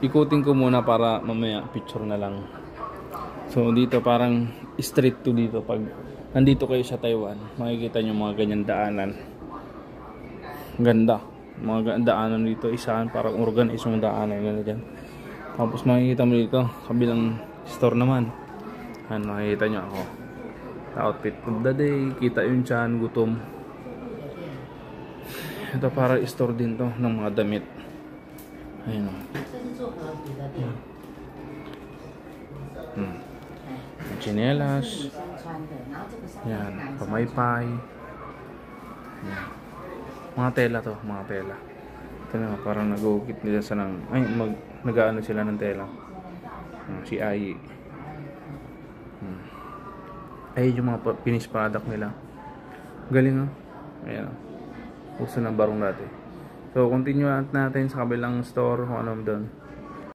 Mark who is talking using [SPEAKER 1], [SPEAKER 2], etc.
[SPEAKER 1] ikutin ko muna para mamaya picture na lang. So dito parang street to dito. Pag nandito kayo sa Taiwan, makikita nyo mga ganyan daanan. Ganda. Mga daanan dito, isahan parang organize yung daanan na dyan. Tapos makikita mo dito, kabilang store naman. Makikita nyo ako. Outfit of the day, kita yung tiyan, gutom. Ito para store din to ng mga damit. Ayun o. Chinelas. Yan, pamaypay. Yan. Mga tela to, mga tela. Ito na, parang nag-uukit nila sa nang, nag-aano sila ng tela. Si Ai. Ay, yung mga finished product nila. Galing o. Ayan o. Uso ng barong dati. So, continue natin sa kabilang store kung ano doon.